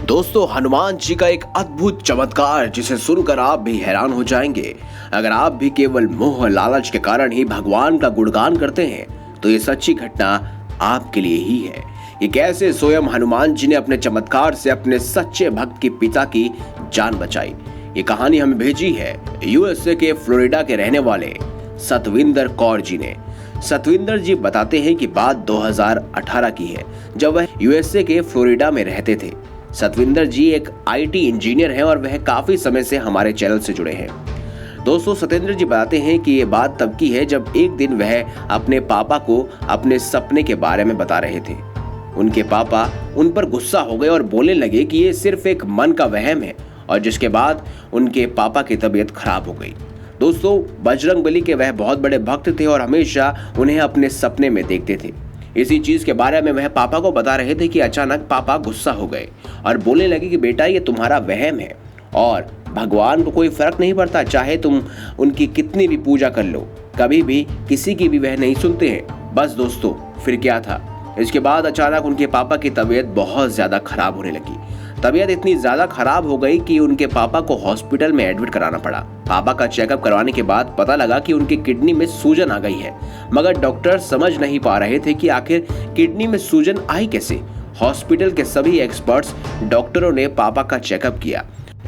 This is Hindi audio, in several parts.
दोस्तों, हनुमान जी का एक अद्भुत चमत्कार जिसे सुनकर आप भी हैरान हो जाएंगे। अगर आप भी केवल मोह लालच के कारण ही भगवान का गुणगान करते हैं तो ये सच्ची घटना आपके लिए ही है। ये कैसे स्वयं हनुमान जी ने अपने चमत्कार से अपने सच्चे भक्त के पिता की जान बचाई। ये कहानी हमें भेजी है यूएसए के फ्लोरिडा के रहने वाले सतविंदर कौर जी ने। सतविंदर जी बताते हैं कि बात 2018 की है, जब वह यूएसए के फ्लोरिडा में रहते थे। सतविंदर जी एक आईटी इंजीनियर हैं और वह काफी समय से हमारे चैनल से जुड़े हैं। दोस्तों, सत्येंद्र जी बताते हैं कि ये बात तब की है जब एक दिन वह अपने पापा को अपने सपने के बारे में बता रहे थे। उनके पापा उन पर गुस्सा हो गए और बोलने लगे कि ये सिर्फ एक मन का वहम है, और जिसके बाद उनके पापा की तबीयत खराब हो गई। दोस्तों, बजरंगबली के वह बहुत बड़े भक्त थे और हमेशा उन्हें अपने सपने में देखते थे। इसी चीज के बारे में वह पापा को बता रहे थे कि अचानक पापा गुस्सा हो गए और बोलने लगे कि बेटा, ये तुम्हारा वहम है और भगवान को कोई फर्क नहीं पड़ता, चाहे तुम उनकी कितनी भी पूजा कर लो, कभी भी किसी की भी वह नहीं सुनते हैं। बस दोस्तों, फिर क्या था, इसके बाद अचानक उनके पापा की तबीयत बहुत ज्यादा खराब होने लगी। तबीयत इतनी ज्यादा खराब हो गई कि उनके पापा को हॉस्पिटल में एडमिट कराना पड़ा। पापा का चेकअप करवाने के बाद पता लगा कि उनकी किडनी में सूजन आ गई है, मगर डॉक्टर समझ नहीं पा रहे थे कि आखिर किडनी में सूजन आई कैसे। हॉस्पिटल के सभी एक्सपर्ट्स डॉक्टरों ने पापा का चेकअप किया,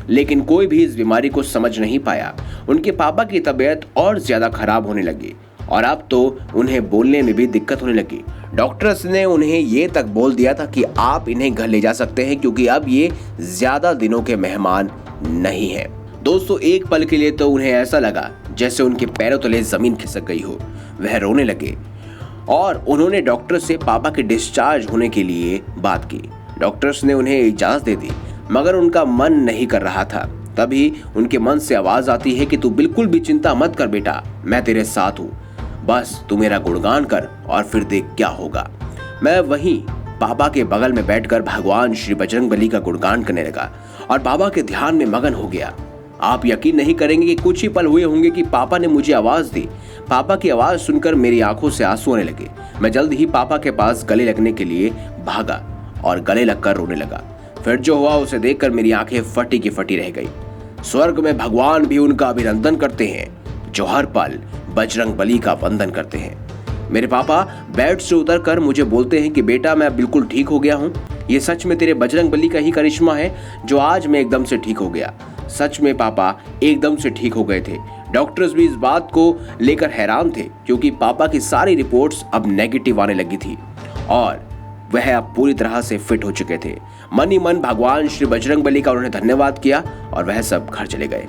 लेकिन कोई भी इस बीमारी को समझ नहीं पाया। उनके पापा की तबीयत और ज्यादा खराब होने लगी और अब तो उन्हें बोलने में भी दिक्कत होने लगी। डॉक्टर्स ने उन्हें ये तक बोल दिया था कि आप इन्हें घर ले जा सकते हैं क्योंकि अब ये ज्यादा दिनों के मेहमान नहीं हैं। दोस्तों, एक पल के लिए तो उन्हें ऐसा लगा जैसे उनके पैरों तले जमीन खिसक गई हो। वह रोने लगे और उन्होंने डॉक्टर से पापा के डिस्चार्ज होने के लिए बात की। डॉक्टर्स ने उन्हें इजाजत दे दी, मगर उनका मन नहीं कर रहा था। तभी उनके मन से आवाज आती है कि तू बिल्कुल भी चिंता मत कर बेटा, मैं तेरे साथ हूँ, बस तू मेरा गुणगान कर और फिर देख क्या होगा। मैं वहीं पापा के बगल में बैठकर भगवान श्री बजरंगबली का गुणगान करने लगा और बाबा के ध्यान में मगन हो गया। आप यकीन नहीं करेंगे कि कुछ ही पल हुए होंगे कि पापा ने मुझे आवाज दी। पापा की आवाज सुनकर मेरी आंखों से आंसू आने लगे। मैं जल्द ही पापा के पास गले लगने के लिए भागा और गले लगकर रोने लगा। फिर जो हुआ उसे देखकर मेरी आंखें फटी की फटी रह गई। स्वर्ग में भगवान भी उनका अभिनंदन करते हैं जो हर पल बजरंगबली का वंदन करते हैं। मेरे पापा बेड से उतरकर मुझे बोलते हैं कि बेटा, मैं बिल्कुल ठीक हो गया हूँ। ये सच में तेरे बजरंगबली का ही करिश्मा है जो आज मैं एकदम से ठीक हो गया। सच में पापा एकदम से ठीक हो गए थे। डॉक्टर्स भी इस बात को लेकर हैरान थे क्योंकि पापा की सारी रिपोर्ट्स अब नेगेटिव आने लगी थी और वह अब पूरी तरह से फिट हो चुके थे। मन ही मन भगवान श्री बजरंगबली का उन्होंने धन्यवाद किया और वह सब घर चले गए।